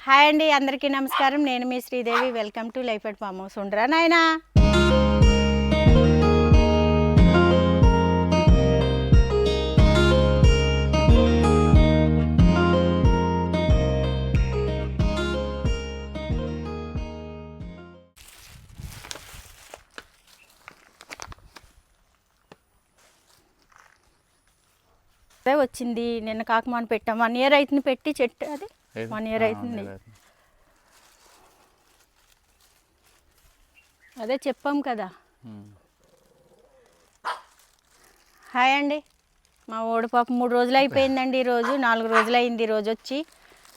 Hi అండి, అందరికీ నమస్కారం. నేను మీ Sridevi. Welcome to life at farm house. ఉండరా నాయనా. అదే వచ్చింది నిన్న కాకమాన పెట్టాం. 1 year అవుతుంది పెట్టి చెట్టు. అది 1 year అవుతుంది. అదే చెప్పాం కదా. హాయ్ అండి. మా ఓడి పాప 3 రోజులు అయిపోయిందండి. ఈరోజు 4 రోజులు అయింది. ఈరోజు వచ్చి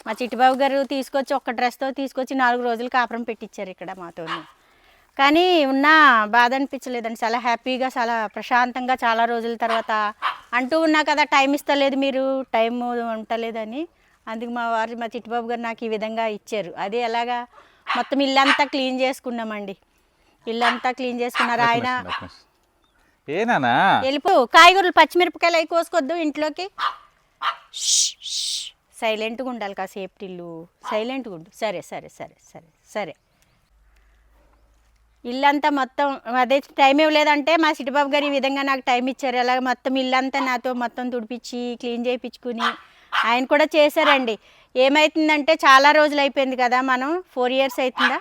మా చిట్టిబాబు గారు తీసుకొచ్చి ఒక్క డ్రెస్తో తీసుకొచ్చి 4 రోజులు కాపురం పెట్టించారు ఇక్కడ మాతో. కానీ ఉన్న బాధ అనిపించలేదండి. చాలా హ్యాపీగా, చాలా ప్రశాంతంగా, చాలా రోజుల తర్వాత అంటూ ఉన్నా కదా టైం ఇస్తలేదు, మీరు టైం ఉండలేదని. అందుకు మా వారు, మా చిట్టిబాబు గారు నాకు ఈ విధంగా ఇచ్చారు. అది ఎలాగా మొత్తం ఇల్లంతా క్లీన్ చేసుకున్నామండి. ఇల్లంతా క్లీన్ చేసుకున్నారు ఆయన. ఏనా వెళ్ళిపో. కాయగూరలు, పచ్చిమిరపకాయలు అవి కోసుకొద్దు ఇంట్లోకి. సైలెంట్గా ఉండాలి కాసేపు. ఇల్లు సైలెంట్గా ఉండు. సరే సరే సరే సరే సరే. ఇల్లంతా మొత్తం అదే టైం ఇవ్వలేదంటే మా చిట్టిబాబు గారు ఈ విధంగా నాకు టైం ఇచ్చారు. అలాగ మొత్తం ఇల్లంతా నాతో మొత్తం తుడిపించి క్లీన్ చేయించుకుని ఆయన కూడా చేశారండి. ఏమవుతుందంటే చాలా రోజులు అయిపోయింది కదా, మనం 4 years అవుతుందా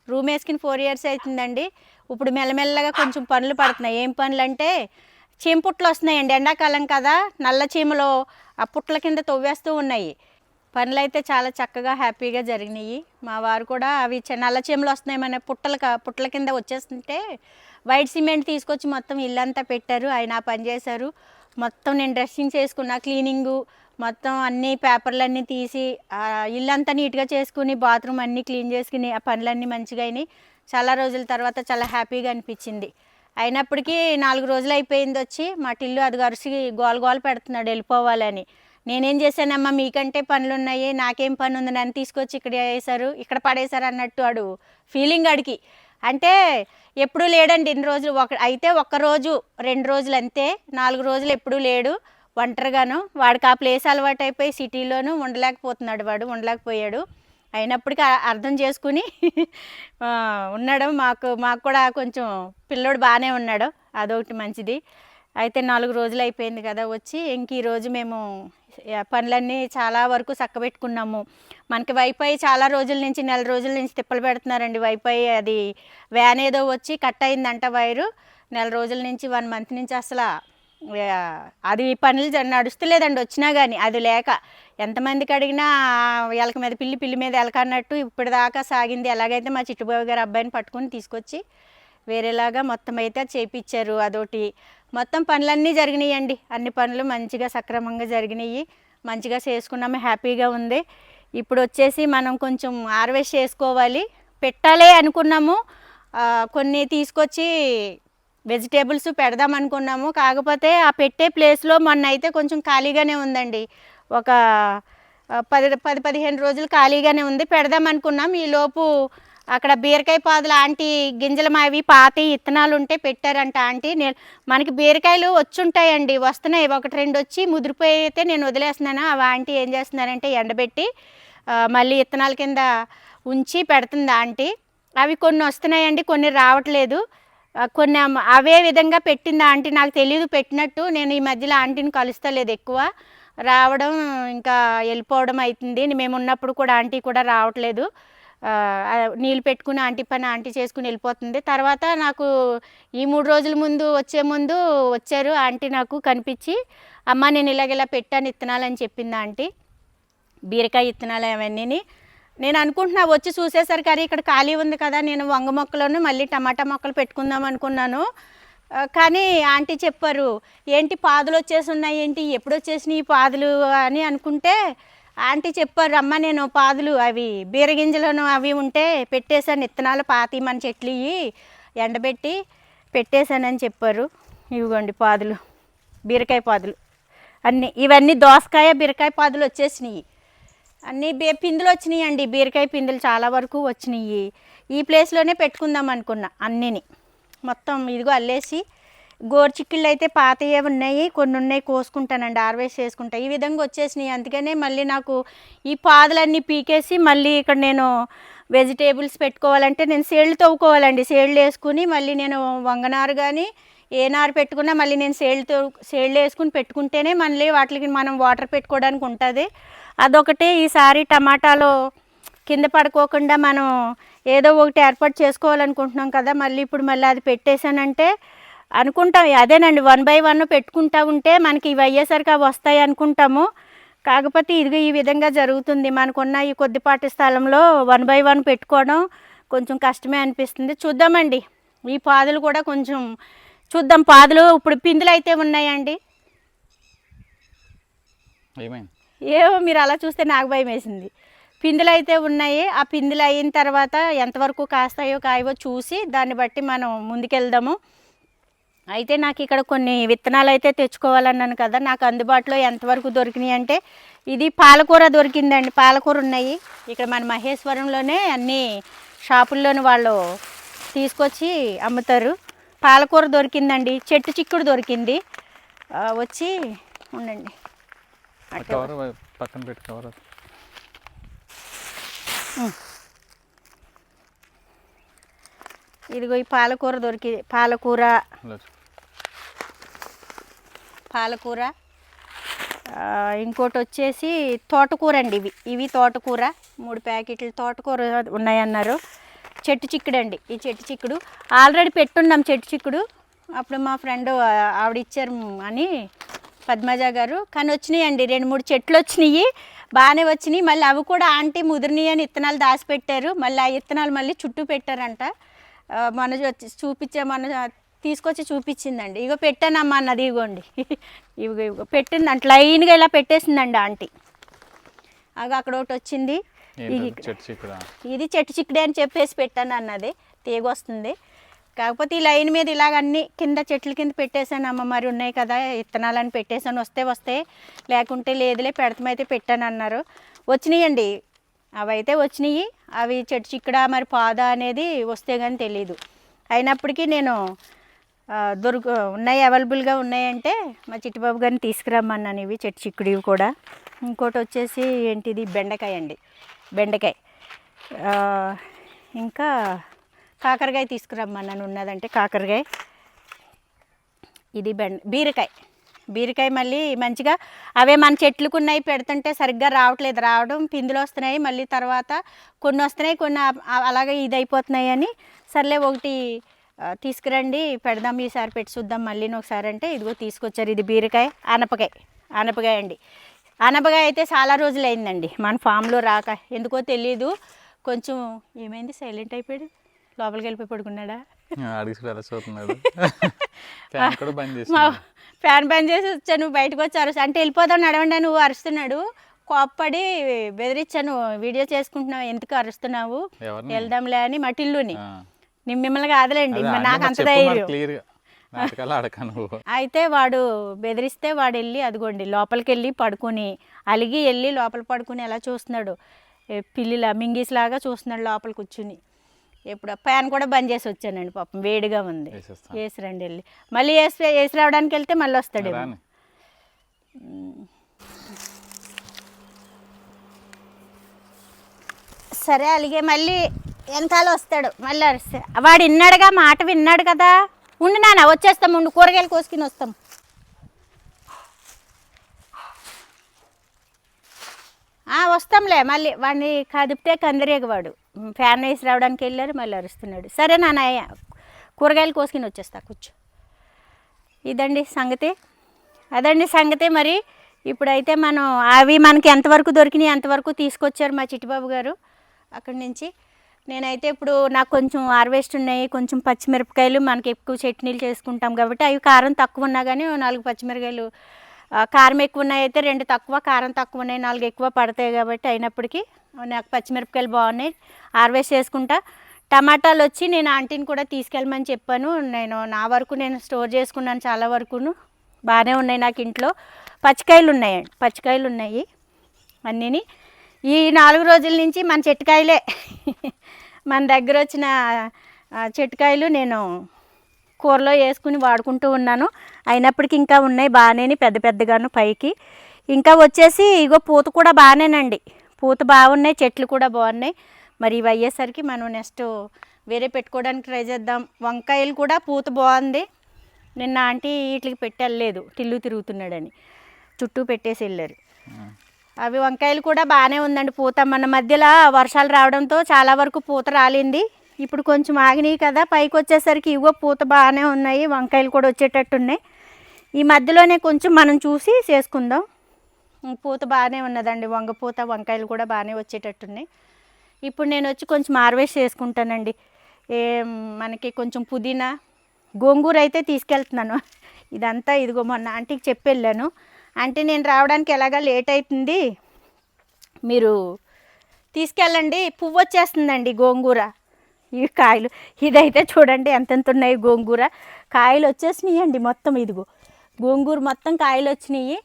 రూమ్ వేసుకుని 4 years అవుతుందండి. ఇప్పుడు మెల్లమెల్లగా కొంచెం పనులు పడుతున్నాయి. ఏం పనులు అంటే చీమపుట్లు వస్తున్నాయండి. ఎండాకాలం కదా, నల్ల చీమలు ఆ పుట్ల కింద తవ్వేస్తూ ఉన్నాయి. పనులు అయితే చాలా చక్కగా హ్యాపీగా జరిగినాయి. మా వారు కూడా అవి నల్ల చీమలు వస్తున్నాయి మన పుట్ల కింద వచ్చేస్తుంటే వైట్ సిమెంట్ తీసుకొచ్చి మొత్తం ఇల్లంతా పెట్టారు. ఆయన ఆ పని చేశారు. మొత్తం నేను డ్రెస్సింగ్ చేసుకున్నా, క్లీనింగు మొత్తం అన్ని పేపర్లన్నీ తీసి ఇల్లంతా నీట్గా చేసుకుని బాత్రూమ్ అన్నీ క్లీన్ చేసుకుని ఆ పనులన్నీ మంచిగా అయినాయి. చాలా రోజుల తర్వాత చాలా హ్యాపీగా అనిపించింది. అయినప్పటికీ 4 రోజులు అయిపోయింది వచ్చి మా టిల్లు అది అరిసి గోల పెడుతున్నాడు వెళ్ళిపోవాలని. నేనేం చేశానమ్మా, మీకంటే పనులు ఉన్నాయి, నాకేం పని ఉంది, నన్ను తీసుకొచ్చి ఇక్కడ వేశారు, ఇక్కడ పడేశారు అన్నట్టు వాడు ఫీలింగ్ అడిగి. అంటే ఎప్పుడూ లేడండి ఇన్ని రోజులు. అయితే 1 రోజు 2 రోజులు అంతే. 4 రోజులు ఎప్పుడూ లేడు ఒంటరిగాను. వాడికి ఆ ప్లేస్ అలవాటు అయిపోయి సిటీలోనూ ఉండలేకపోతున్నాడు, వాడు ఉండలేకపోయాడు. అయినప్పటికీ అర్థం చేసుకుని ఉన్నాడు. మాకు కూడా కొంచెం పిల్లోడు బాగానే ఉన్నాడు, అదొకటి మంచిది. అయితే 4 రోజులు అయిపోయింది కదా వచ్చి. ఇంక ఈరోజు మేము పనులన్నీ చాలా వరకు చక్కబెట్టుకున్నాము. మనకి వైఫై చాలా రోజుల నుంచి, నెల రోజుల నుంచి తిప్పలు పెడుతున్నారండి. వైఫై అది వ్యాన్ ఏదో వచ్చి కట్ అయిందంట వైరు. నెల రోజుల నుంచి 1 month నుంచి అసలు అది పనులు నడుస్తలేదండి. వచ్చినా కానీ అది లేక ఎంతమందికి అడిగినా ఎలక మీద పిల్లి మీద ఎలక అన్నట్టు ఇప్పటిదాకా సాగింది. ఎలాగైతే మా చిట్టుబాబు గారు అబ్బాయిని పట్టుకుని తీసుకొచ్చి వేరేలాగా మొత్తం అయితే చేయించారు. అదొకటి మొత్తం పనులన్నీ జరిగినాయండి. అన్ని పనులు మంచిగా సక్రమంగా జరిగినాయి. మంచిగా చేసుకున్నాము, హ్యాపీగా ఉంది. ఇప్పుడు వచ్చేసి మనం కొంచెం హార్వెస్ట్ చేసుకోవాలి, పెట్టాలి అనుకున్నాము. కొన్ని తీసుకొచ్చి వెజిటేబుల్స్ పెడదాం అనుకున్నాము. కాకపోతే ఆ పెట్టే ప్లేస్లో మొన్న అయితే కొంచెం ఖాళీగానే ఉందండి. ఒక 10-15 రోజులు ఖాళీగానే ఉంది. పెడదాం అనుకున్నాం. ఈలోపు అక్కడ బీరకాయ పాదులు ఆంటీ గింజలు మావి పాత ఇత్తనాలు ఉంటే పెట్టారంట ఆంటీ. మనకి బీరకాయలు వచ్చుంటాయండి, వస్తున్నాయి. 1-2 వచ్చి ముదిరిపోయి అయితే నేను వదిలేస్తున్నాను. అవి ఆంటీ ఏం చేస్తున్నారంటే ఎండబెట్టి మళ్ళీ ఇత్తనాల కింద ఉంచి పెడుతుంది ఆంటీ. అవి కొన్ని వస్తున్నాయండి, కొన్ని రావట్లేదు. కొన్ని అవే విధంగా పెట్టింది ఆంటీ. నాకు తెలియదు పెట్టినట్టు. నేను ఈ మధ్యలో ఆంటీని కలుస్తలేదు ఎక్కువ. రావడం ఇంకా వెళ్ళిపోవడం అవుతుంది. మేము ఉన్నప్పుడు కూడా ఆంటీ కూడా రావట్లేదు. నీళ్ళు పెట్టుకుని ఆంటీ పని ఆంటీ చేసుకుని వెళ్ళిపోతుంది. తర్వాత నాకు ఈ 3 రోజుల ముందు వచ్చారు ఆంటీ. నాకు కనిపించి, అమ్మ నేను ఇలాగ పెట్టాను ఇత్తనాలు అని చెప్పింది ఆంటీ. బీరకాయ ఇత్తనాలు అవన్నీ నేను అనుకుంటున్నా. వచ్చి చూసేసరికి కానీ ఇక్కడ ఖాళీ ఉంది కదా, నేను వంగ మొక్కలను మళ్ళీ టమాటా మొక్కలు పెట్టుకుందాం అనుకున్నాను. కానీ ఆంటీ చెప్పారు, ఏంటి పాదులు వచ్చేసి ఉన్నాయి, ఏంటి ఎప్పుడు వచ్చేసినాయి ఈ పాదులు అని అనుకుంటే ఆంటీ చెప్పారు, అమ్మ నేను పాదులు అవి బీరగింజలను అవి ఉంటే పెట్టేశాను, ఇత్తనాలు పాతి మన చెట్లు ఎండబెట్టి పెట్టేశానని చెప్పారు. ఇవిగోండి పాదులు, బీరకాయ పాదులు అన్నీ. ఇవన్నీ దోసకాయ బీరకాయ పాదులు వచ్చేసినాయి. అన్నీ పిందులు వచ్చినాయి అండి. బీరకాయ పిందులు చాలా వరకు వచ్చినాయి. ఈ ప్లేస్లోనే పెట్టుకుందాం అనుకున్నా అన్నీని. మొత్తం ఇదిగో అల్లేసి గోరుచిక్కుళ్ళు అయితే పాతయే ఉన్నాయి, కొన్ని ఉన్నాయి కోసుకుంటానండి, హార్వెస్ట్ చేసుకుంటా. ఈ విధంగా వచ్చేసినాయి. అందుకనే మళ్ళీ నాకు ఈ పాదులన్నీ పీకేసి మళ్ళీ ఇక్కడ నేను వెజిటేబుల్స్ పెట్టుకోవాలంటే నేను సేళ్ళు తవ్వుకోవాలండి. సేళ్ళు వేసుకుని మళ్ళీ నేను వంగనారు కానీ ఏ నారు పెట్టుకున్నా మళ్ళీ నేను సేళ్ళు వేసుకుని పెట్టుకుంటేనే మళ్ళీ వాటికి మనం వాటర్ పెట్టుకోవడానికి ఉంటుంది. అదొకటి. ఈసారి టమాటాలో కింద పడుకోకుండా మనం ఏదో ఒకటి ఏర్పాటు చేసుకోవాలనుకుంటున్నాం కదా. మళ్ళీ ఇప్పుడు మళ్ళీ అది పెట్టేశానంటే అనుకుంటాం అదేనండి, 1 by 1 పెట్టుకుంటా ఉంటే మనకి ఇవి అయ్యేసరికి అవి వస్తాయి అనుకుంటాము. కాకపోతే ఇది ఈ విధంగా జరుగుతుంది. మనకున్న ఈ కొద్దిపాటి స్థలంలో 1 by 1 పెట్టుకోవడం కొంచెం కష్టమే అనిపిస్తుంది. చూద్దామండి, ఈ పాదులు కూడా కొంచెం చూద్దాం. పాదులు ఇప్పుడు పిందులు అయితే ఉన్నాయండి. ఏమైంది? ఏమో మీరు అలా చూస్తే నాకు భయం వేసింది. పిందులు అయితే ఉన్నాయి. ఆ పిందులు అయిన తర్వాత ఎంతవరకు కాస్తాయో కాయవో చూసి దాన్ని బట్టి మనం ముందుకెళ్దాము. అయితే నాకు ఇక్కడ కొన్ని విత్తనాలు అయితే తెచ్చుకోవాలన్నాను కదా, నాకు అందుబాటులో ఎంతవరకు దొరికినాయి అంటే ఇది పాలకూర దొరికిందండి. పాలకూర ఉన్నాయి ఇక్కడ మన మహేశ్వరంలోనే, అన్ని షాపుల్లోని వాళ్ళు తీసుకొచ్చి అమ్ముతారు. పాలకూర దొరికిందండి, చెట్టు చిక్కుడు దొరికింది. వచ్చి ఉండండి, కవర్ పక్కన పెట్టి కవర్. ఇదిగో ఈ పాలకూర పాలకూర ఇంకోటి వచ్చేసి తోటకూర అండి. ఇవి తోటకూర 3 ప్యాకెట్లు తోటకూర ఉన్నాయన్నారు. చెట్టు చిక్కుడు అండి, ఈ చెట్టు చిక్కుడు ఆల్రెడీ పెట్టున్నాం. చెట్టు చిక్కుడు అప్పుడు మా ఫ్రెండ్ ఆవిడ ఇచ్చారు అని, పద్మజ గారు. కానీ వచ్చినాయి అండి, 2-3 చెట్లు వచ్చినాయి, బాగానే వచ్చినాయి. మళ్ళీ అవి కూడా ఆంటీ ముదిరినాయి అని విత్తనాలు దాచిపెట్టారు. మళ్ళీ ఆ విత్తనాలు మళ్ళీ చుట్టూ పెట్టారంట. మొన్న తీసుకొచ్చి చూపించిందండి. ఇగో పెట్టానమ్మా అన్నది, ఇగోండి ఇగో పెట్టింది అంటే లైన్గా ఇలా పెట్టేసిందండి ఆంటీ. అక్కడ ఒకటి వచ్చింది. ఇది చెట్టు చిక్కుడే అని చెప్పేసి పెట్టాను అన్నది, తీగ వస్తుంది. కాకపోతే ఈ లైన్ మీద ఇలాగ అన్నీ కింద చెట్ల కింద పెట్టేశాను. అమ్మ మరి ఉన్నాయి కదా విత్తనాలని పెట్టేశాను, వస్తే లేకుంటే లేదులే పెడతామైతే పెట్టాను అన్నారు. వచ్చినాయండి, అవి అయితే వచ్చినాయి. అవి చెట్టు చిక్కుడా మరి పాదా అనేది వస్తే కానీ తెలీదు. అయినప్పటికీ నేను ఉన్నాయి, అవైలబుల్గా ఉన్నాయంటే మా చిట్టిబాబు గారిని తీసుకురమ్మన్నాను. ఇవి చెట్టు చిక్కుడివి కూడా. ఇంకోటి వచ్చేసి ఏంటిది, బెండకాయ అండి, బెండకాయ. ఇంకా కాకరకాయ తీసుకురమ్మన్నాను, ఉన్నదంటే కాకరకాయ. ఇది బీరకాయ మళ్ళీ మంచిగా అవే మన చెట్లకు ఉన్నాయి, పెడుతుంటే సరిగ్గా రావడం పిందులు వస్తున్నాయి. మళ్ళీ తర్వాత కొన్ని వస్తున్నాయి, కొన్ని అలాగే ఇది అయిపోతున్నాయి అని సర్లే ఒకటి తీసుకురండి పెడదాం, ఈసారి పెట్టి చూద్దాం మళ్ళీ ఒకసారి అంటే ఇదిగో తీసుకొచ్చారు. ఇది బీరకాయ. ఆనపకాయ అండి. ఆనపకాయ అయితే చాలా రోజులు అయిందండి మన ఫామ్లో రాక, ఎందుకో తెలీదు. కొంచెం ఏమైంది, సైలెంట్ అయిపోయాడు, లోపలికి వెళ్ళిపోయి పడుకున్నాడా? ఫ్యాన్ బంద్ చేసి వచ్చాను, బయటకు వచ్చి అంటే వెళ్ళిపోదాం నడవండి నువ్వు అరుస్తున్నాడు. కోప్పడి బెదిరించాను, వీడియో చేసుకుంటున్నావు ఎందుకు అరుస్తున్నావు, వెళ్దాంలే అని. మటిల్లుని మిమ్మల్ని కాదులేండి, నాకు అంత ధైర్యం. అయితే వాడు బెదిరిస్తే వాడు వెళ్ళి అదిగోండి లోపలికి వెళ్ళి పడుకొని అలిగి వెళ్ళి లోపల పడుకుని ఎలా చూస్తున్నాడు, పిల్లిలా మింగీస్లాగా చూస్తున్నాడు లోపల కూర్చుని. ఎప్పుడు ఫ్యాన్ కూడా బంద్ చేసి వచ్చానండి, పాపం వేడిగా ఉంది. వేసి రండి వెళ్ళి మళ్ళీ వేసి రావడానికి వెళ్తే మళ్ళీ వస్తాడు. సరే అలిగే మళ్ళీ వెనకాల వస్తాడు, మళ్ళీ అరిస్తే వాడు విన్నాడుగా, మాట విన్నాడు కదా. ఉండు నాన్న వచ్చేస్తాం, ఉండు కూరగాయలు కోసుకుని వస్తాం. వస్తాంలే మళ్ళీ. వాడిని కదిపితే కందిరేగ వాడు. ఫ్యాన్ వేసి రావడానికి వెళ్ళారు, మళ్ళీ అరుస్తున్నాడు. సరే నాన్న కూరగాయలు కోసుకుని వచ్చేస్తా, కూర్చో. ఇదండి సంగతి, అదండి సంగతి. మరి ఇప్పుడైతే మనం అవి మనకి ఎంతవరకు దొరికినాయి అంతవరకు తీసుకొచ్చారు మా చిట్టిబాబు గారు అక్కడి నుంచి. నేనైతే ఇప్పుడు నాకు కొంచెం హార్వెస్ట్ ఉన్నాయి, కొంచెం పచ్చిమిరపకాయలు మనకి ఎక్కువ చట్నీలు చేసుకుంటాం కాబట్టి అవి కారం తక్కువ ఉన్నా కానీ 4 పచ్చిమిరపకాయలు, కారం ఎక్కువ ఉన్నాయి అయితే 2 తక్కువ, కారం తక్కువ ఉన్నాయి 4 ఎక్కువ పడతాయి కాబట్టి అయినప్పటికీ నాకు పచ్చిమిరపకాయలు బాగున్నాయి, హార్వెస్ట్ చేసుకుంటా. టమాటాలు వచ్చి నేను ఆంటీని కూడా తీసుకెళ్ళమని చెప్పాను. నా వరకు నేను స్టోర్ చేసుకున్నాను, చాలా వరకును బాగానే ఉన్నాయి నాకు ఇంట్లో. పచ్చికాయలు ఉన్నాయి అన్నీని. ఈ 4 రోజుల నుంచి మన చెట్టుకాయలే మన దగ్గర వచ్చిన చెట్టుకాయలు నేను కూరలో వేసుకుని వాడుకుంటూ ఉన్నాను. అయినప్పటికీ ఇంకా ఉన్నాయి బాగానే పెద్ద పెద్దగాను పైకి. ఇంకా వచ్చేసి ఇగో పూత కూడా బాగానేనండి, పూత బాగున్నాయి, చెట్లు కూడా బాగున్నాయి. మరి ఇవి అయ్యేసరికి మనం నెక్స్ట్ వేరే పెట్టుకోవడానికి ట్రై చేద్దాం. వంకాయలు కూడా పూత బాగుంది. నిన్న ఆంటీ వీటికి పెట్టలేదు, టిల్లు తిరుగుతున్నాడని చుట్టూ పెట్టేసి వెళ్ళారు. అవి వంకాయలు కూడా బాగానే ఉందండి పూత. మన మధ్యలో వర్షాలు రావడంతో చాలా వరకు పూత రాలింది. ఇప్పుడు కొంచెం ఆగినాయి కదా, పైకి వచ్చేసరికి ఇగో పూత బాగానే ఉన్నాయి, వంకాయలు కూడా వచ్చేటట్టు ఉన్నాయి. ఈ మధ్యలోనే కొంచెం మనం చూసి చేసుకుందాం. పూత బాగానే ఉన్నదండి, వంగపూత, వంకాయలు కూడా బాగానే వచ్చేటట్టున్నాయి. ఇప్పుడు నేను వచ్చి కొంచెం హార్వెస్ట్ చేసుకుంటానండి. మనకి కొంచెం పుదీనా, గోంగూర అయితే తీసుకెళ్తున్నాను. ఇదంతా ఇదిగో మొన్న ఆంటీకి చెప్పి వెళ్ళాను. అంటే నేను రావడానికి ఎలాగా లేట్ అవుతుంది, మీరు తీసుకెళ్ళండి, పువ్వు వచ్చేస్తుందండి గోంగూర. ఈ కాయలు ఇదైతే చూడండి ఎంతెంత ఉన్నాయి గోంగూర, కాయలు వచ్చేసినాయి అండి మొత్తం. ఇదిగో గోంగూర మొత్తం కాయలు వచ్చినాయి.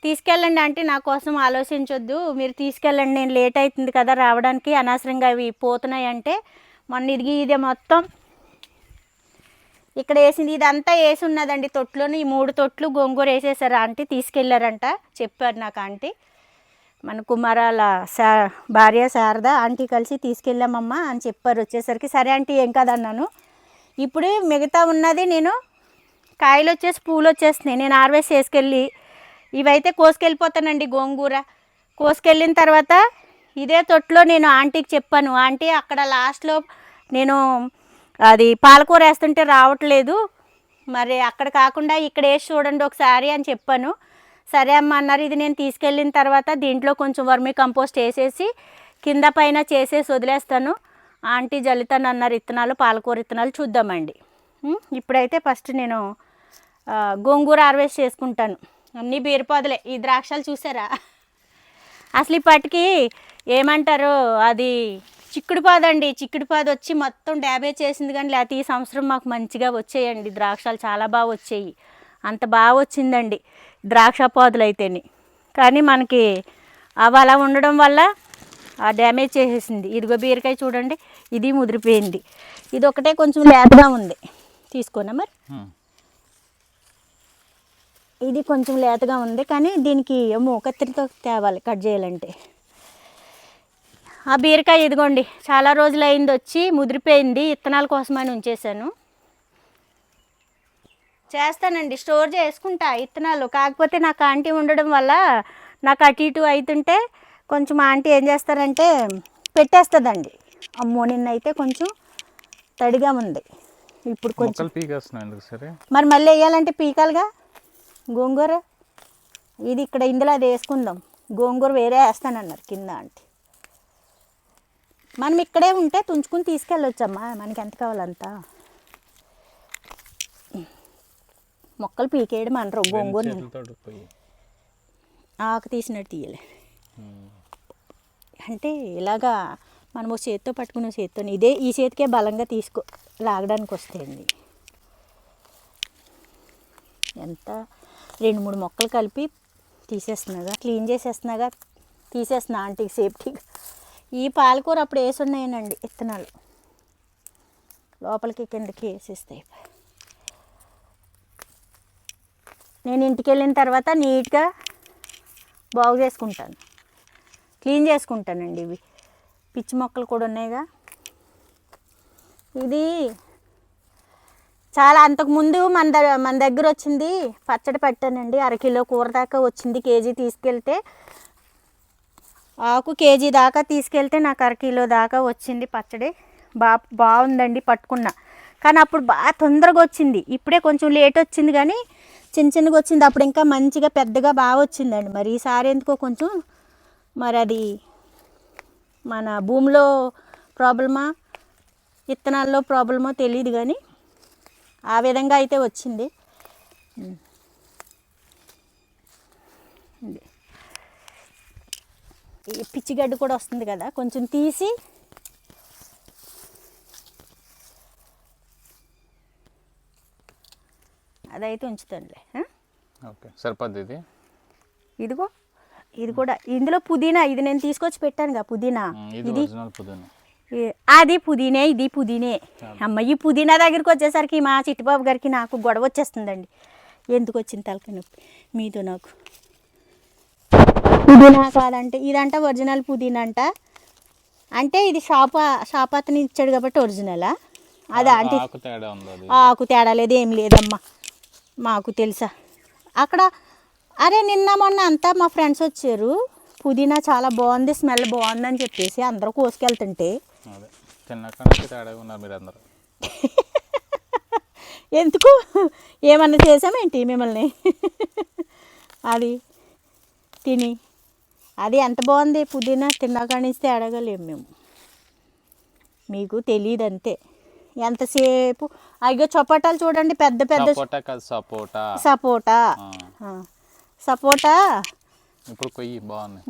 తీసుకెళ్ళండి అంటే నా కోసం ఆలోచించొద్దు, మీరు తీసుకెళ్ళండి, నేను లేట్ అవుతుంది కదా రావడానికి, అనవసరంగా అవి పోతున్నాయి అంటే మొన్న ఇదే మొత్తం ఇక్కడ వేసింది, ఇదంతా వేసి ఉన్నదండి తొట్లోని. ఈ 3 తొట్లు గోంగూర వేసేసారు ఆంటీ, తీసుకెళ్ళారంట చెప్పారు నాకు ఆంటీ. మన కుమారాల భార్య శారద ఆంటీ కలిసి తీసుకెళ్ళామమ్మా అని చెప్పారు. వచ్చేసరికి సరే ఆంటీ ఏం కాదన్నాను. ఇప్పుడు మిగతా ఉన్నది నేను కాయలు వచ్చేసి పూలు వచ్చేస్తున్నాయి, నేను హార్వెస్ట్ చేసుకెళ్ళి ఇవైతే కోసుకెళ్ళిపోతానండి. గోంగూర కోసుకెళ్ళిన తర్వాత ఇదే తొట్లో నేను ఆంటీకి చెప్పాను, ఆంటీ అక్కడ లాస్ట్లో నేను అది పాలకూర వేస్తుంటే రావట్లేదు, మరి అక్కడ కాకుండా ఇక్కడ వేసి చూడండి ఒకసారి అని చెప్పాను. సరే అమ్మ అన్నారు. ఇది నేను తీసుకెళ్ళిన తర్వాత దీంట్లో కొంచెం వర్మీ కంపోస్ట్ వేసేసి కింద పైన చేసేసి వదిలేస్తాను, ఆంటీ జల్లుతాను అన్నారు విత్తనాలు, పాలకూర విత్తనాలు. చూద్దామండి. ఇప్పుడైతే ఫస్ట్ నేను గోంగూర హార్వెస్ట్ చేసుకుంటాను. అన్నీ బీరపాదులే. ఈ ద్రాక్షలు చూసారా, అసలు ఇప్పటికి ఏమంటారు అది చిక్కుడుపాదండి. చిక్కుడుపాదు వచ్చి మొత్తం డ్యామేజ్ చేసింది, కానీ లేకపోతే ఈ సంవత్సరం మాకు మంచిగా వచ్చేయండి ద్రాక్షలు, చాలా బాగా వచ్చాయి. అంత బాగా వచ్చిందండి ద్రాక్ష పాదులు అయితేని. కానీ మనకి అవి అలా ఉండడం వల్ల ఆ డ్యామేజ్ చేసేసింది. ఇదిగో బీరకాయ చూడండి, ఇది ముదిరిపోయింది. ఇది ఒకటే కొంచెం లేతగా ఉంది, తీసుకోనా మరి. ఇది కొంచెం లేతగా ఉంది, కానీ దీనికి ఏమో కత్తిరితో తేవాలి కట్ చేయాలంటే. ఆ బీరకాయ ఇదిగోండి చాలా రోజులు అయింది, వచ్చి ముదిరిపోయింది, విత్తనాల కోసమని ఉంచేసాను. చేస్తానండి, స్టోర్ చేసుకుంటా విత్తనాలు. కాకపోతే నాకు ఆంటీ ఉండడం వల్ల నాకు అటు ఇటు అవుతుంటే కొంచెం ఆంటీ ఏం చేస్తారంటే పెట్టేస్తుందండి. అమ్మో నిన్నైతే కొంచెం తడిగా ఉంది, ఇప్పుడు కొంచెం మరి మళ్ళీ వేయాలంటే పీకాలుగా గోంగూర. ఇది ఇక్కడ ఇందులో అది వేసుకుందాం, గోంగూర వేరే వేస్తానన్నారు కింద ఆంటీ. మనం ఇక్కడే ఉంటే తుంచుకుని తీసుకెళ్ళొచ్చమ్మా, మనకి ఎంత కావాలంతా. మొక్కలు పీకేయడం అనరు, గోంగూర ఆకు తీసినట్టు తీయలే. అంటే ఇలాగా మనము చేతితో పట్టుకునే చేతితో ఇదే ఈ చేతికే బలంగా లాగడానికి వస్తాయండి. ఎంత 2-3 మొక్కలు కలిపి తీసేస్తున్నాగా, క్లీన్ చేసేస్తున్నాగా, తీసేస్తున్నా ఆంటీకి సేఫ్టీగా. ఈ పాలకూర అప్పుడు వేసి ఉన్నాయనండి విత్తనాలు, లోపలికి కిందకి వేసేస్తాయి. నేను ఇంటికి వెళ్ళిన తర్వాత నీట్గా బాగు చేసుకుంటాను, క్లీన్ చేసుకుంటానండి. ఇవి పిచ్చి మొక్కలు కూడా ఉన్నాయిగా. ఇది చాలా అంతకుముందు మన దగ్గర వచ్చింది, పచ్చడి పెట్టానండి. 1/2 కిలో కూర దాకా వచ్చింది. కేజీ తీసుకెళ్తే ఆకు కేజీ దాకా తీసుకెళ్తే నాకు 1/2 కిలో దాకా వచ్చింది పచ్చడి. బాగుందండి పట్టుకున్నా, కానీ అప్పుడు బాగా తొందరగా వచ్చింది. ఇప్పుడే కొంచెం లేట్ వచ్చింది, కానీ చిన్నగా వచ్చింది. అప్పుడు ఇంకా మంచిగా పెద్దగా బాగా వచ్చిందండి. మరి ఈసారి ఎందుకో కొంచెం మరి అది మన భూమిలో ప్రాబ్లమా విత్తనాల్లో ప్రాబ్లమో తెలియదు, కానీ ఆ విధంగా అయితే వచ్చింది. ఈ పిచ్చిగడ్డి కూడా వస్తుంది కదా, కొంచెం తీసి అదైతే ఉంచుతానులే. ఓకే సరిపోద్ది. ఇది కూడా ఇందులో పుదీనా, ఇది నేను తీసుకొచ్చి పెట్టానుగా పుదీనా. ఇది అది పుదీనే, ఇది పుదీనే. అమ్మ ఈ పుదీనా దగ్గరికి వచ్చేసరికి మా చిట్టుబాబు గారికి నాకు గొడవ వచ్చేస్తుందండి. ఎందుకు వచ్చింది తలకాయ నొప్పి మీతో నాకు. పుదీనా కాదంటే ఇదంట ఒరిజినల్ పుదీనా అంట. అంటే ఇది షాప్ అతను ఇచ్చాడు కాబట్టి ఒరిజినలా? అదా అంటే ఆకు తేడా ఉంది అది. ఆకు తేడా లేదు, ఏం లేదమ్మా, మాకు తెలుసా. అక్కడ అరే నిన్న మొన్న అంతా మా ఫ్రెండ్స్ వచ్చారు, పుదీనా చాలా బాగుంది, స్మెల్ బాగుందని చెప్పేసి అందరూ కోసుకెళ్తుంటే అదే తిన్నాక తేడా ఉన్నారు మీరు అందరూ. ఎందుకు ఏమన్నా చేసామేంటి మిమ్మల్ని? అది తిని అది ఎంత బాగుంది పుదీనా, తిన్నాకనిస్తే అడగలేము మేము, మీకు తెలియదు అంతే. ఎంతసేపు అయ్యో చపాటాలు చూడండి పెద్ద పెద్ద. సపోటా కాదు, సపోటా. సపోటా సపోటా ఇప్పుడు కొయ్యి బాగుంది.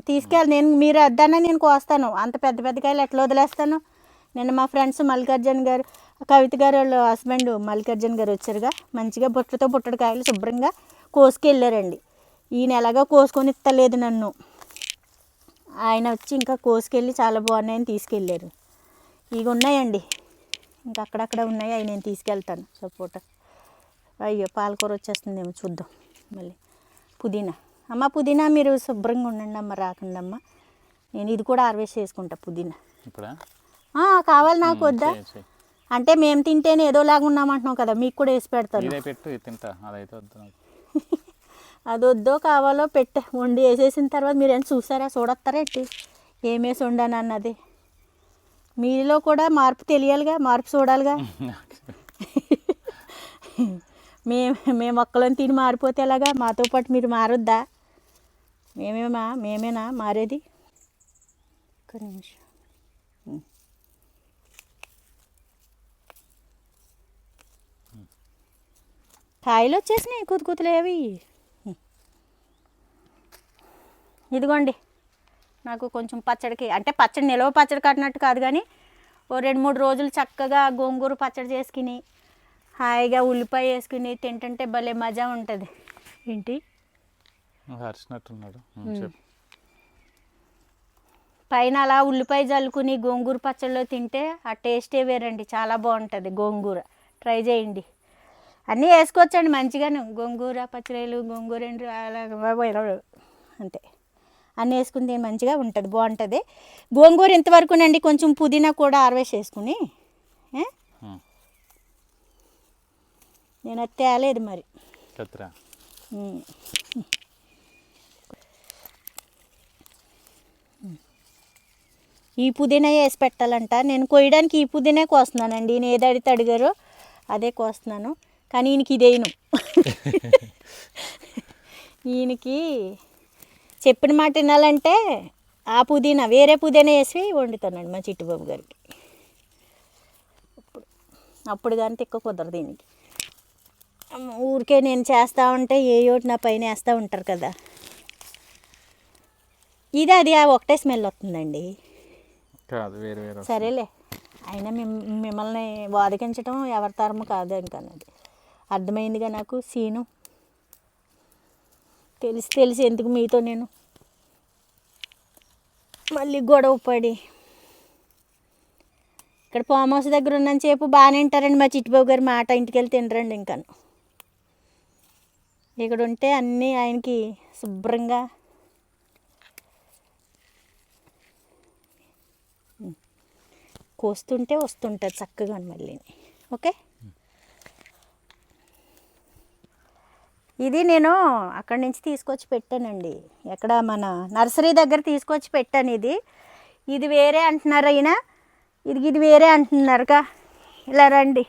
తీసుకెళ్ళి నేను మీరు వద్దన్నా నేను కోస్తాను. అంత పెద్ద పెద్ద కాయలు ఎట్లా వదిలేస్తాను. నిన్న మా ఫ్రెండ్స్ మల్లికార్జున్ గారు, కవిత గారు వాళ్ళ హస్బెండ్ మల్లికార్జున్ గారు వచ్చారుగా, మంచిగా బుట్టతో బుట్టడి కాయలు శుభ్రంగా కోసుకెళ్ళారండి. ఈయన ఎలాగో కోసుకొని ఇస్తలేదు నన్ను, ఆయన వచ్చి ఇంకా కోసుకెళ్ళి చాలా బాగున్నాయని తీసుకెళ్ళారు. ఇవి ఉన్నాయండి ఇంకా అక్కడక్కడ ఉన్నాయి, అవి నేను తీసుకెళ్తాను. సపోటా అయ్యో పాలకూర వచ్చేస్తుందేమో చూద్దాం మళ్ళీ. పుదీనా అమ్మ, పుదీనా మీరు శుభ్రంగా ఉండండి అమ్మ, రాకండి అమ్మ. నేను ఇది కూడా హార్వెస్ట్ చేసుకుంటా పుదీనా. ఇప్పుడా కావాలి నాకు, వద్దా అంటే మేము తింటేనే ఏదోలాగా ఉన్నామంటున్నావు కదా, మీకు కూడా వేసి పెడతాను. పెట్టు తింటా, అదైతే వద్దు నాకు. అది వద్దో కావాలో పెట్టే వండి వేసేసిన తర్వాత మీరు ఏం చూసారా, చూడొస్తారా ఎట్టి ఏమేసి వండాను అన్నది. మీలో కూడా మార్పు తెలియాలిగా, మార్పు చూడాలిగా. మేము ఒక్కలను తిని మారిపోతే ఎలాగా, మాతో పాటు మీరు మారొద్దా? మేమేనా మారేది? ఒక్క నిమిషం. కాయలు వచ్చేసినాయి కుతుకుతులేవి. ఇదిగోండి నాకు కొంచెం పచ్చడికి, అంటే పచ్చడి నిలవ పచ్చడి కట్టినట్టు కాదు కానీ ఓ 2-3 రోజులు చక్కగా గోంగూర పచ్చడి చేసుకుని హాయిగా ఉల్లిపాయ వేసుకుని తింటుంటే భలే మజా ఉంటుంది. ఏంటి అరిచినట్టున్నాడు. పైన అలా ఉల్లిపాయ జల్లుకుని గోంగూర పచ్చడిలో తింటే ఆ టేస్టే వేరండి, చాలా బాగుంటుంది. గోంగూర ట్రై చేయండి, అన్నీ వేసుకోవచ్చండి మంచిగాను. గోంగూర పచ్చడిలు, గోంగూర అలా అంతే అన్నీ వేసుకుని మంచిగా ఉంటుంది, బాగుంటుంది. గోంగూర ఇంతవరకునండి, కొంచెం పుదీనా కూడా హార్వెస్ట్ చేసుకుని నేను అది తేలేదు మరి. ఈ పుదీనా వేసి పెట్టాలంట. నేను కోయడానికి ఈ పుదీనా కోస్తున్నానండి, నేను ఏది అడిగితే అడిగారో అదే కోస్తున్నాను. కానీ ఈయనకి ఇదేను ఈయనకి చెప్పిన మాట వినాలంటే ఆ పుదీనా వేరే పుదీనా వేసి వండుతానండి మా చిట్టుబాబు గారికి. అప్పుడు కానీ తిక్క కుదరదు దీనికి. ఊరికే నేను చేస్తూ ఉంటే ఏ ఒకటి నా పైన వేస్తూ ఉంటారు కదా. ఇది అది ఒకటే స్మెల్ వస్తుందండి. సరేలే, అయినా మిమ్మల్ని వాదికించడం ఎవరి తరము కాదు ఇంకా, అది అర్థమైందిగా నాకు. సీను తెలిసి ఎందుకు మీతో నేను మళ్ళీ గొడవ పడి. ఇక్కడ ఫామ్ హౌస్ దగ్గర ఉన్నంత సేపు బాగానే వింటారండి మా చిట్టుబాబు గారి మాట, ఇంటికి వెళ్ళి తినరండి ఇంకాను. ఇక్కడ ఉంటే అన్నీ ఆయనకి శుభ్రంగా కోస్తుంటే వస్తుంటుంది చక్కగా మళ్ళీ. ఓకే, ఇది నేను అక్కడి నుంచి తీసుకొచ్చి పెట్టానండి, ఎక్కడ మన నర్సరీ దగ్గర తీసుకొచ్చి పెట్టాను. ఇది వేరే అంటున్నారు అయినా, ఇది వేరే అంటున్నారుగా. ఇలా రండి,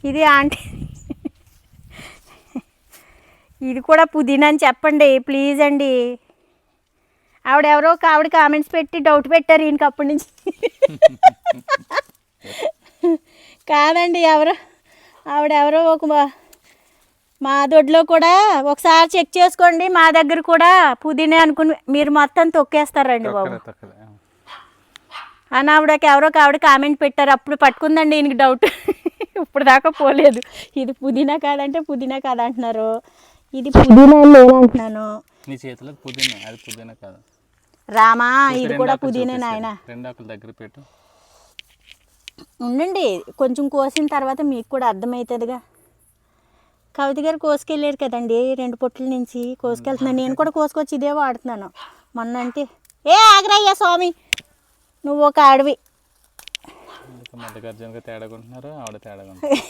ఇది ఆంటీ ఇది కూడా పుదీనా అని చెప్పండి ప్లీజ్ అండి. ఆవిడ కామెంట్స్ పెట్టి డౌట్ పెట్టారు ఈయనకి అప్పటి నుంచి. కాదండి, ఆవిడెవరో ఒక మా దొడ్లో కూడా ఒకసారి చెక్ చేసుకోండి, మా దగ్గర కూడా పుదీనా అనుకుని మీరు మొత్తం తొక్కేస్తారండి బాబు అని ఎవరో కామెంట్ పెట్టారు. అప్పుడు పట్టుకుందండి ఈయనకి డౌట్. ఇప్పుడు దాకా పోలేదు. ఇది పుదీనా కాదంటే పుదీనా కాదంటున్నారు, ఇది పుదీనా లేదంటున్నాను. నీ చేతిలో పుదీనా, అది పుదీనా కాదు. రామా ఇది రెండు కూడా ఆకులు పుదీనే చూపిస్తారు. నాయన. రెండు ఆకులు దగ్గర పెట్టు. ఉండండి కొంచెం కోసిన తర్వాత మీకు కూడా అర్థమవుతుందిగా. కవిత గారు కోసుకెళ్ళారు కదండి 2 పొట్ల నుంచి కోసుకెళ్తున్నాను. నేను కూడా కోసుకొచ్చి ఇదే వాడుతున్నాను. మొన్న అంటే ఏ ఆగ్రయ్యా స్వామి నువ్వు ఒక ఆడివి. మల్లికార్జునగా తేడాగా ఉంటున్నారు, ఆవిడ తేడాగా ఉంటున్నారు.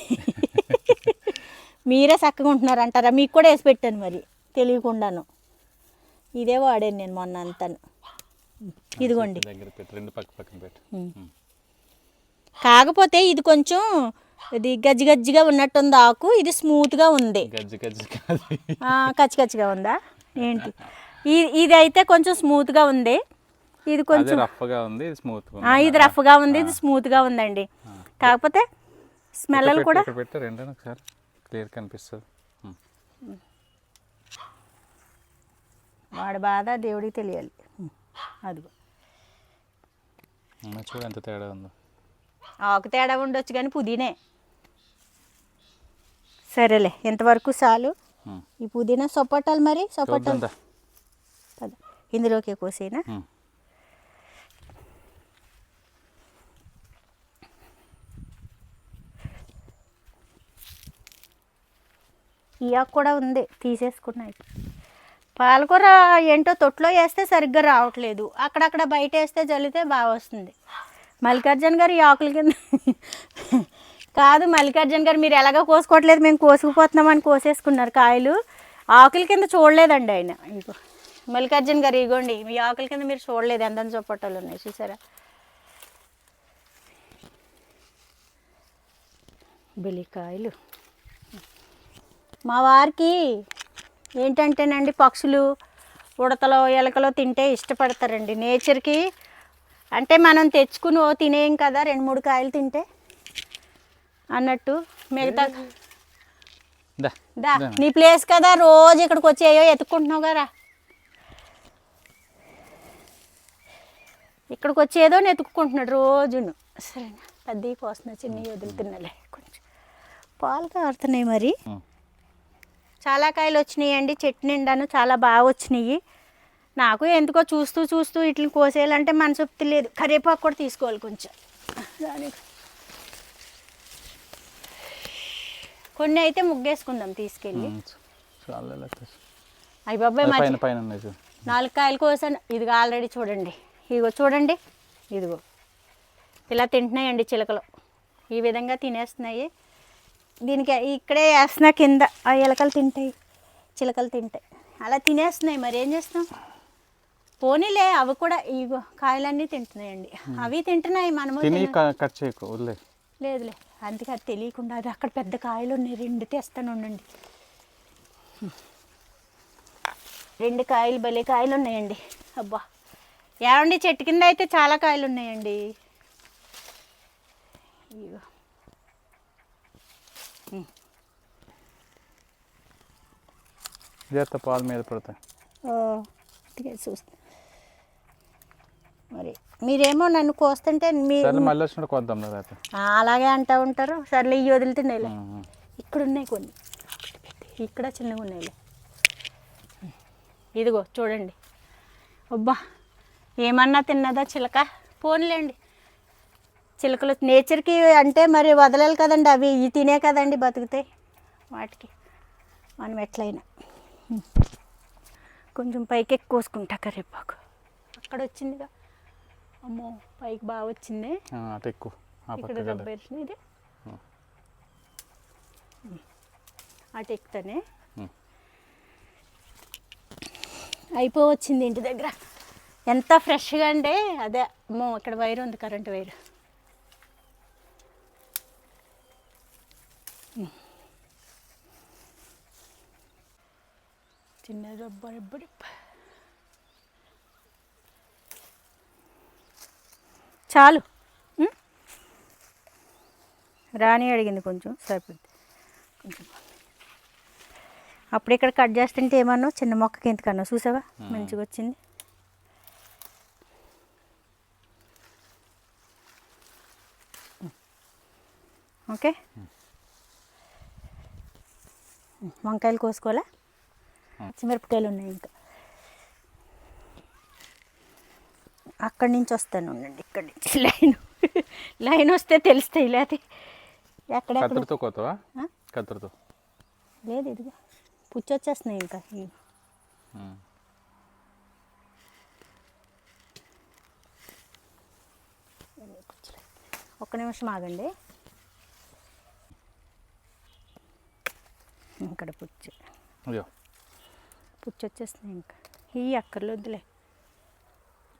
మీరే చక్కగా ఉంటున్నారు అంటారా? మీకు కూడా వేసి పెట్టాను మరి తెలియకుండాను. ఇదే వాడాను నేను మొన్న అంతాను. ఇదిగోండి. దగ్గర పెట్టు, రెండు పక్కన పెట్టు. కాకపోతే ఇది కొంచెం ఇది గజ్జి గజ్జిగా ఉన్నట్టుంది ఆకు. ఇది స్మూత్గా ఉంది. గజ్జి గజ్జి కాదు, కచ్చి కచ్చిగా ఉందా ఏంటి? ఇది అయితే కొంచెం స్మూత్గా ఉంది. ఇది కొంచెం రఫ్గా ఉంది, ఇది స్మూత్గా ఉంది. ఇది రఫ్గా ఉంది, ఇది స్మూత్గా ఉందండి. కాకపోతే స్మెల్ కూడా పెట్టు రెండు ఒకసారి క్లియర్ కనిపిస్తుంది. వాడి బాధ దేవుడికి తెలియాలి. అదిగో చూడు ఎంత తేడా ఉందో. ఆకు తేడా ఉండొచ్చు కానీ పుదీనే. సరేలే ఎంతవరకు చాలు. ఈ పుదీనా సొప్పటాలు మరి సొప్పటాలు పద ఇందులోకి కోసేనా. ఈ ఆకు కూడా ఉంది తీసేసుకున్నాయి. పాలకూర ఏంటో తొట్లో వేస్తే సరిగ్గా రావట్లేదు, అక్కడక్కడ బయట వేస్తే జల్లితే బాగా వస్తుంది. మల్లికార్జున గారు ఈ ఆకుల కింద కాదు మల్లికార్జున గారు మీరు ఎలాగో కోసుకోవట్లేదు, మేము కోసుకుపోతున్నామని కోసేసుకున్నారు కాయలు. ఆకుల కింద చూడలేదండి ఆయన. ఇగో మల్లికార్జున గారు ఇగోండి మీ ఆకుల కింద మీరు చూడలేదు ఎంత చొప్పటాలు ఉన్నాయి చూసారా. బిల్లికాయలు మా వారికి ఏంటంటేనండి పక్షులు ఉడతలో ఎలకలో తింటే ఇష్టపడతారండి. నేచర్కి అంటే మనం తెచ్చుకుని తినేయం కదా 2-3 కాయలు తింటే అన్నట్టు. మిగతా దా నీ ప్లేస్ కదా రోజు ఇక్కడికి వచ్చి ఏయో ఎత్తుక్కుంటున్నావు కదా. ఇక్కడికి వచ్చి ఏదో ఎత్తుక్కుంటున్నాడు రోజును. సరేనా పెద్దవి కోస్తున్నా చిన్నవి వదులుతున్నాలే. కొంచెం పాలు కారుతున్నాయి మరి. చాలా కాయలు వచ్చినాయండి చెట్టు నిండాను, చాలా బాగా వచ్చినాయి. నాకు ఎందుకో చూస్తూ ఇట్లా కోసేయాలంటే మనసొప్తి లేదు. కరివేపాకు కూడా తీసుకోవాలి కొంచెం దానికి. కొన్ని అయితే ముగ్గేసుకుందాం తీసుకెళ్ళి. అయ్యి బాబాయ్ మంచి 4 కాయలు కోసాను. ఇదిగో ఆల్రెడీ చూడండి, ఇదిగో చూడండి, ఇదిగో ఇలా తింటున్నాయండి చిలకలు. ఈ విధంగా తినేస్తున్నాయి. దీనికి ఇక్కడే వేస్తున్నా కింద ఆ ఎలకలు తింటాయి, చిలకలు తింటాయి, అలా తినేస్తున్నాయి. మరి ఏం చేస్తాం, పోనీలే. అవి కూడా ఇగో కాయలన్నీ తింటున్నాయండి, అవి తింటున్నాయి. మనము లేదులే అందుకే అది తెలియకుండా. అది అక్కడ పెద్ద కాయలు ఉన్నాయి, 2 తెస్తాను ఉండండి. 2 కాయలు భలే కాయలు ఉన్నాయండి. అబ్బా ఏమండి చెట్టు కింద అయితే చాలా కాయలు ఉన్నాయండి. ఇగో పాలు మీద పడతాయి. చూస్తా మరి. మీరేమో నన్ను కోస్తుంటే మళ్ళీ వచ్చినట్టు కొద్దాం అలాగే అంటూ ఉంటారు. సర్లే ఇవి వదులుతున్నాయిలే. ఇక్కడ ఉన్నాయి కొన్ని, ఇక్కడ చిన్నగా ఉన్నాయిలే. ఇదిగో చూడండి. అబ్బా ఏమన్నా తిన్నదా చిలక. పోన్లేండి చిలకలు నేచర్కి అంటే మరి వదలాలి కదండి. అవి ఇవి తినే కదండి బతుకుతాయి. వాటికి మనం ఎట్లయినా కొంచెం పైకి కోసుకుంటా కరివేపాకు. అక్కడ వచ్చిందిగా, అమ్మో పైకి బాగా వచ్చింది. ఇక్కడ దెబ్బేసిన ఇది అటు ఎక్కుతానే అయిపోవచ్చింది ఇంటి దగ్గర. ఎంత ఫ్రెష్గా అంటే అదే. అమ్మో ఇక్కడ వైర్ ఉంది, కరెంటు వైర్. చిన్న రబ్బడి చాలు. రాణి అడిగింది కొంచెం సరిపోద్ది. కొంచెం అప్పుడు ఇక్కడ కట్ చేస్తుంటే ఏమన్నా చిన్న మొక్కకి ఎందుకన్నా చూసావా మంచిగా వచ్చింది. ఓకే వంకాయలు కోసుకోవాలా, పచ్చిమిరపకాయలు ఉన్నాయి ఇంకా. అక్కడి నుంచి వస్తాను ఉండండి, ఇక్కడి నుంచి లైన్ లైన్ వస్తే తెలుస్తాయి, లేకపోతే ఎక్కడెక్కడ కత్తిరితో కోతావా? ఆ? కత్తిరితో. లేదు, ఇదిగో పుచ్చి వచ్చేస్తున్నాయి ఇంకా ఉమ్. ఒక్క నిమిషం ఆగండి. ఇక్కడ పుచ్చి అయ్యో వచ్చేస్తున్నాయి ఇంకా. ఈ అక్కర్లు వద్దులే,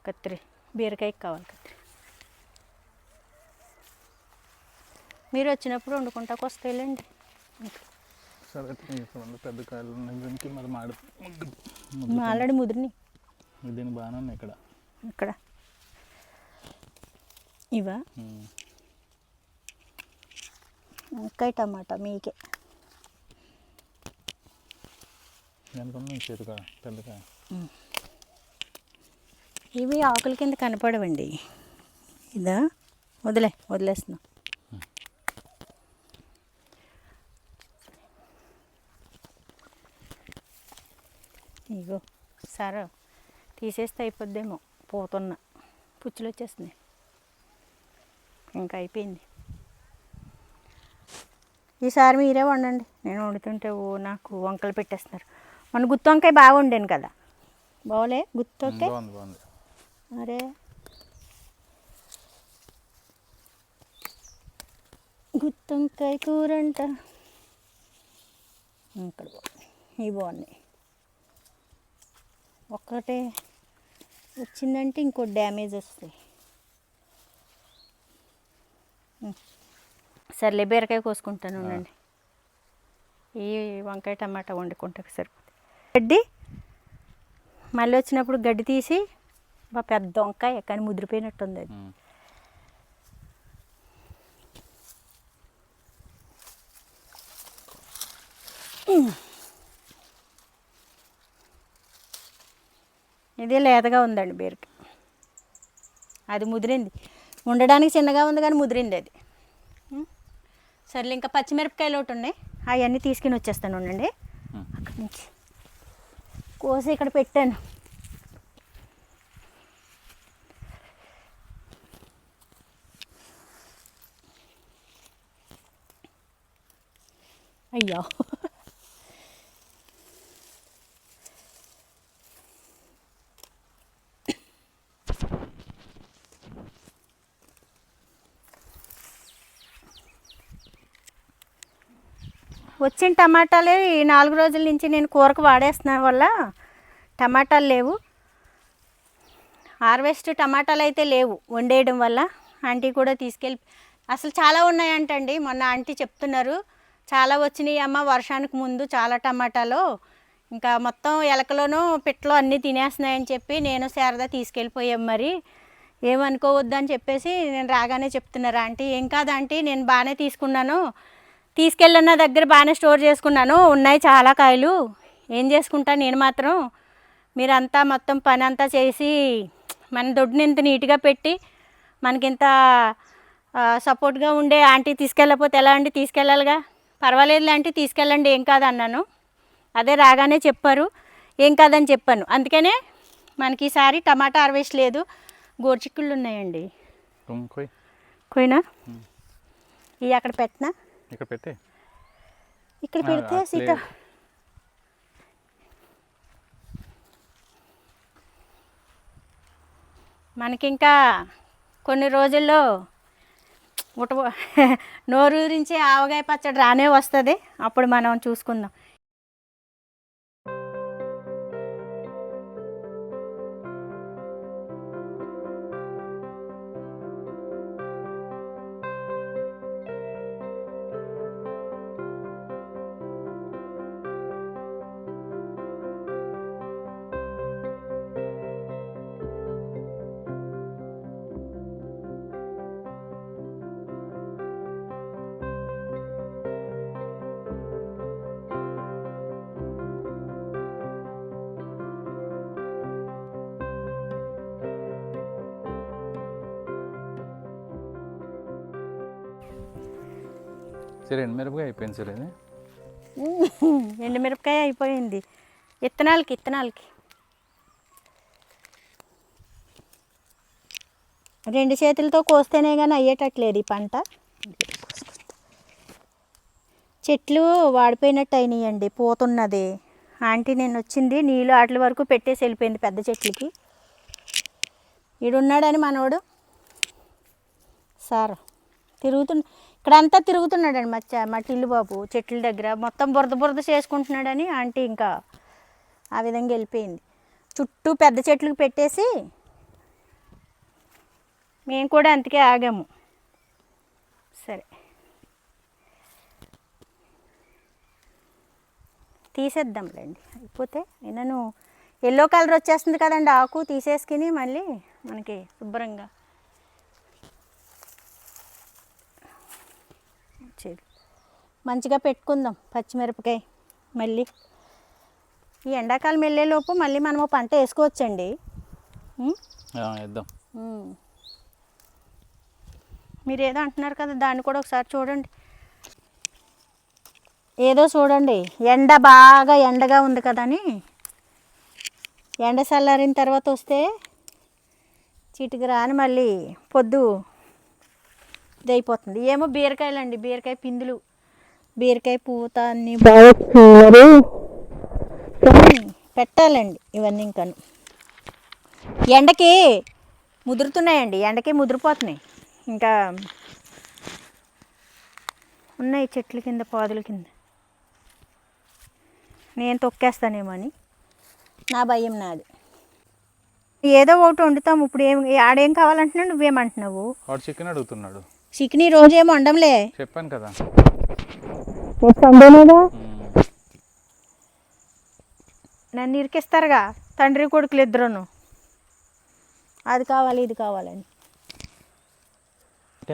కత్తిరి బీరకాయకి కావాలి కత్తిరి. మీరు వచ్చినప్పుడు వండుకుంటాకు వస్తాయిలేండి. సరే ఇప్పుడు పెద్ద కాయలు ఉన్నాయి దీనికి, మరి మాడి ఆల్రెడీ ముదిరిని దీనికి బాగానే ఉన్నాయి ఇక్కడ. ఇక్కడ ఇవా వంకాయ టమాటా మీకే. దానికన్నా చేతుగా పెద్దగా. ఇవి ఆకుల కింద కనపడవండి. ఇదా వదిలేస్తున్నా. ఇగో సరే తీసేస్తే అయిపోద్దేమో, పోతున్నా పుచ్చులు వచ్చేస్తున్నాయి, ఇంకా అయిపోయింది. ఈసారి మీరే వండండి, నేను వండుతుంటే నాకు వంకలు పెట్టేస్తున్నారు. మన గుత్తి వంకాయ బాగా వండాను కదా, బాగోలే గుత్తి వంకాయ? బాగుంది. అరే గుత్తి వంకాయ కూర అంట. ఇక్కడ ఇవి బాగున్నాయి. ఒక్కటే వచ్చిందంటే ఇంకో డ్యామేజ్ వస్తాయి. సర్లే బీరకాయ కోసుకుంటాను ఉండండి. ఈ వంకాయ టమాటా వండుకుంటాకు సరిపోతుంది. గడ్డి మళ్ళీ వచ్చినప్పుడు గడ్డి తీసి పెద్ద వంకాయ కానీ ముదిరిపోయినట్టుంది అది. ఇది లేతగా ఉందండి బీరకాయ, అది ముదిరింది. ఉండడానికి చిన్నగా ఉంది కానీ ముదిరింది అది. సర్లే ఇంకా పచ్చిమిరపకాయలు ఒకటి ఉన్నాయి, అవన్నీ తీసుకుని వచ్చేస్తాను ఉండండి. అక్కడి నుంచి కోసి ఇక్కడ పెట్టాను. అయ్యో వచ్చిన టమాటాలే ఈ 4 రోజుల నుంచి నేను కూరకు వాడేస్తున్న వల్ల టమాటాలు లేవు. హార్వెస్ట్ టమాటాలు అయితే లేవు వండేయడం వల్ల. ఆంటీ కూడా తీసుకెళ్ళి అసలు చాలా ఉన్నాయంటండి, మొన్న ఆంటీ చెప్తున్నారు చాలా వచ్చినాయి అమ్మ వర్షానికి ముందు చాలా టమాటాలు, ఇంకా మొత్తం ఎలకలోనూ పిట్టలో అన్నీ తినేస్తున్నాయని చెప్పి నేను శారద తీసుకెళ్ళిపోయాం. మరి ఏమనుకోవద్దని చెప్పేసి నేను రాగానే చెప్తున్నారు ఆంటీ. ఏం కాదు ఆంటీ, నేను బాగానే తీసుకున్నాను, తీసుకెళ్ళిన దగ్గర బాగానే స్టోర్ చేసుకున్నాను, ఉన్నాయి చాలా కాయలు, ఏం చేసుకుంటా నేను మాత్రం. మీరంతా మొత్తం పని అంతా చేసి మన దొడ్డుని ఇంత నీట్గా పెట్టి మనకింత సపోర్ట్గా ఉండే ఆంటీ తీసుకెళ్ళకపోతే ఎలా అండి? తీసుకెళ్ళాలిగా. పర్వాలేదు ఆంటీ తీసుకెళ్ళండి, ఏం కాదు అన్నాను. అదే రాగానే చెప్పారు, ఏం కాదని చెప్పాను. అందుకనే మనకి ఈసారి టమాటా హార్వెస్ట్ లేదు. గోరుచిక్కుళ్ళు ఉన్నాయండి. కొయినా ఇవి అక్కడ పెట్టినా, ఇక్కడ పెట్టి ఇక్కడ పెడితే సీత మనకింకా కొన్ని రోజుల్లో నోరూరించి ఆవకాయ పచ్చడి రానే వస్తుంది, అప్పుడు మనం చూసుకుందాం. సరే ఎండుమిరపకాయ అయిపోయింది సరే. ఎండుమిరపకాయ అయిపోయింది. ఇత్తనాలకి రెండు చేతులతో కోస్తేనే కానీ అయ్యేటట్లేదు ఈ పంట. చెట్లు వాడిపోయినట్టు అయినాయండి, పోతున్నది. ఆంటీ నేను వచ్చింది నీళ్ళు ఆటల వరకు పెట్టేసి వెళ్ళిపోయింది పెద్ద చెట్లకి. ఈడున్నాడని మనోడు సార్ ఇక్కడంతా తిరుగుతున్నాడండి మా టిల్లు బాబు చెట్ల దగ్గర మొత్తం బురద చేసుకుంటున్నాడని ఆంటీ ఇంకా ఆ విధంగా వెళ్ళిపోయింది. చుట్టూ పెద్ద చెట్లకు పెట్టేసి మేము కూడా అందుకే ఆగాము. సరే తీసేద్దాంలేండి, అయిపోతే నేను ఎల్లో కలర్ వచ్చేస్తుంది కదండి ఆకు, తీసేసుకుని మళ్ళీ మనకి శుభ్రంగా మంచిగా పెట్టుకుందాం పచ్చిమిరపకాయ. మళ్ళీ ఈ ఎండాకాలం వెళ్ళేలోపు మళ్ళీ మనము పంట వేసుకోవచ్చండి. వేద్దాం. మీరు ఏదో అంటున్నారు కదా, దాన్ని కూడా ఒకసారి చూడండి. ఏదో చూడండి, ఎండ బాగా ఎండగా ఉంది కదా అని. ఎండ చల్లారిన తర్వాత వస్తే చీటికి రాని మళ్ళీ పొద్దు ఇదైపోతుంది. ఏమో బీరకాయలండి, బీరకాయ పిందులు, బీరకాయ పూత అన్నీ బాగా పెట్టాలండి. ఇవన్నీ ఇంకాను ఎండకి ముదురుతున్నాయండి, ఎండకి ముదిరిపోతున్నాయి. ఇంకా ఉన్నాయి చెట్ల కింద పాదుల కింద. నేను తొక్కేస్తానేమో అని నా భయం నాది. ఏదో ఒకటి వండుతాం. ఇప్పుడు ఆడేం కావాలంటున్నావు, నువ్వేమంటున్నావు? వాడు చికెన్ అడుగుతున్నాడు. చికెన్ ఈ రోజు ఏమో వండంలే, చెప్పాను కదా. నన్ను ఇరికిస్తారుగా తండ్రి కొడుకులు ఇద్దరును, అది కావాలి ఇది కావాలని.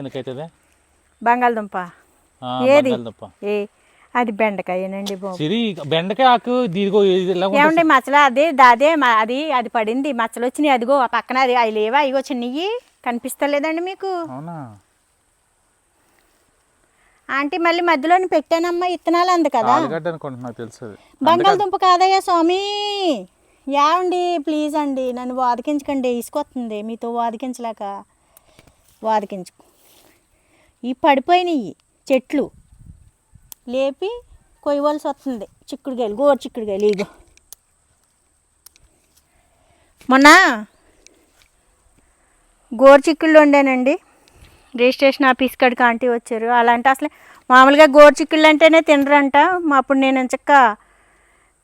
ఎందుకైతుంది బంగాళదుంప ఏది అది బెండకాయనండి బాబు. బెండకాయ ఆకు ఏమండి మచ్చలు అదే అది పడింది, మచ్చలు వచ్చినాయి. అదిగో ఆ పక్కన అది అవి లేవా, ఇగో చిన్నవి కనిపిస్తలేదండి మీకు? ఆంటీ మళ్ళీ మధ్యలోని పెట్టానమ్మా ఇత్తనాలు అంది కదా. బంగాళదుంప కాదయ్యా స్వామి. యావండి ప్లీజ్ అండి, నన్ను వాదికించకండి, ఇసుకొస్తుంది మీతో వాదికించలేక. వాదికించుకు ఈ పడిపోయినాయి చెట్లు లేపి కొయ్యవలసి వస్తుంది. చిక్కుడుకాయలు, గోరు చిక్కుడుకాయలు. ఇగో మొన్న గోరు చిక్కుళ్ళు వండానండి, రిజిస్ట్రేషన్ ఆఫీస్ కాడికి ఆంటీ వచ్చారు. అలాంటి అసలు మామూలుగా గోరు చిక్కుళ్ళు అంటేనే తినరంట. అప్పుడు నేను చక్క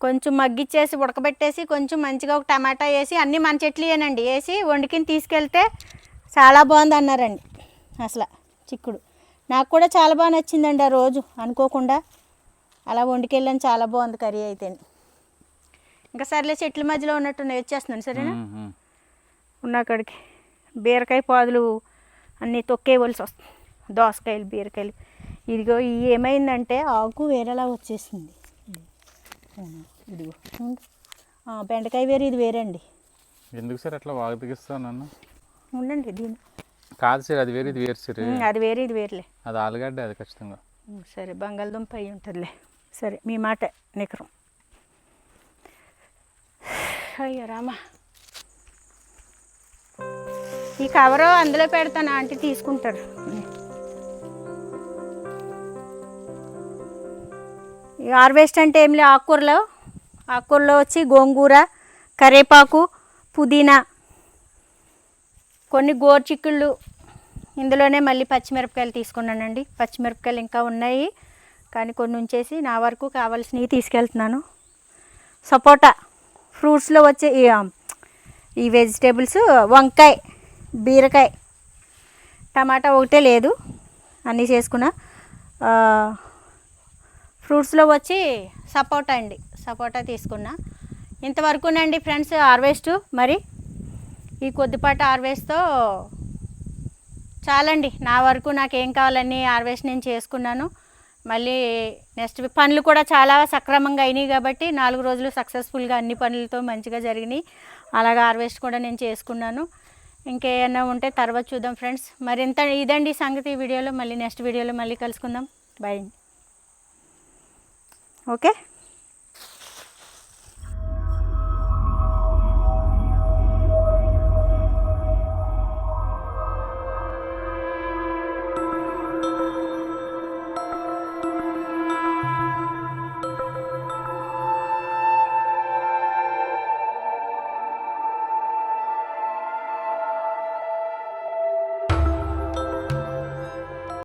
కొంచెం మగ్గిచ్చేసి ఉడకబెట్టేసి కొంచెం మంచిగా ఒక టమాటా వేసి అన్నీ మన చెట్లుయేనండి వేసి వండుకుని తీసుకెళ్తే చాలా బాగుంది అన్నారండి. అసలు చిక్కుడు నాకు కూడా చాలా బాగా నచ్చిందండి ఆ రోజు. అనుకోకుండా అలా వండుకెళ్ళాను, చాలా బాగుంది కర్రీ అయితే. ఇంకా సర్లే చెట్ల మధ్యలో ఉన్నట్టున్నాయి, వచ్చేస్తున్నాను సరేనా. ఉన్నక్కడికి బీరకాయ పాదులు అన్నీ తొక్కేయవలసి వస్తుంది. దోసకాయలు, బీరకాయలు. ఇదిగో ఏమైందంటే ఆకు వేరేలా వచ్చేసింది. ఇదిగో బెండకాయ వేరే, ఇది వేరే అండి. ఎందుకు సార్ అట్లా వాగు దిగిస్తాను? ఉండండి దీని కాదు సార్, అది వేరే ఇది వేరు సార్. అది వేరే ఇది వేరులే. అది ఆలుగడ్డ, అది ఖచ్చితంగా. సరే బంగాళదుంప అయి ఉంటుందిలే. సరే మీ మాట నికరం. అయ్యో రామా, ఈ కవరు అందులో పెడతాను, ఆంటీ తీసుకుంటారు. ఈ హార్వెస్ట్ అంటే ఏం లేదు, ఆకుకూరలో వచ్చి గోంగూర, కరివేపాకు, పుదీనా, కొన్ని గోరు చిక్కుళ్ళు, ఇందులోనే మళ్ళీ పచ్చిమిరపకాయలు తీసుకున్నానండి. పచ్చిమిరపకాయలు ఇంకా ఉన్నాయి కానీ కొన్ని ఉంచేసి నా వరకు కావాల్సినవి తీసుకెళ్తున్నాను. సపోటా, ఫ్రూట్స్లో వచ్చే ఈ వెజిటేబుల్స్, వంకాయ, బీరకాయ, టమాటా ఒకటే లేదు, అన్నీ చేసుకున్నా. ఫ్రూట్స్లో వచ్చి సపోటా అండి, సపోటా తీసుకున్నా. ఇంతవరకునండి ఫ్రెండ్స్ హార్వెస్ట్. మరి ఈ కొద్దిపాటి హార్వెస్ట్తో చాలండి నా వరకు. నాకేం కావాలని హార్వెస్ట్ నేను చేసుకున్నాను. మళ్ళీ నెక్స్ట్ పనులు కూడా చాలా సక్రమంగా అయినాయి కాబట్టి 4 రోజులు సక్సెస్ఫుల్గా అన్ని పనులతో మంచిగా జరిగినాయి. అలాగే హార్వెస్ట్ కూడా నేను చేసుకున్నాను. ఇంకేమైనా ఉంటే తర్వాత చూద్దాం ఫ్రెండ్స్. మరి ఇదండి సంగతి ఈ వీడియోలో. మళ్ళీ నెక్స్ట్ వీడియోలో మళ్ళీ కలుసుకుందాం. బాయ్. ఓకే.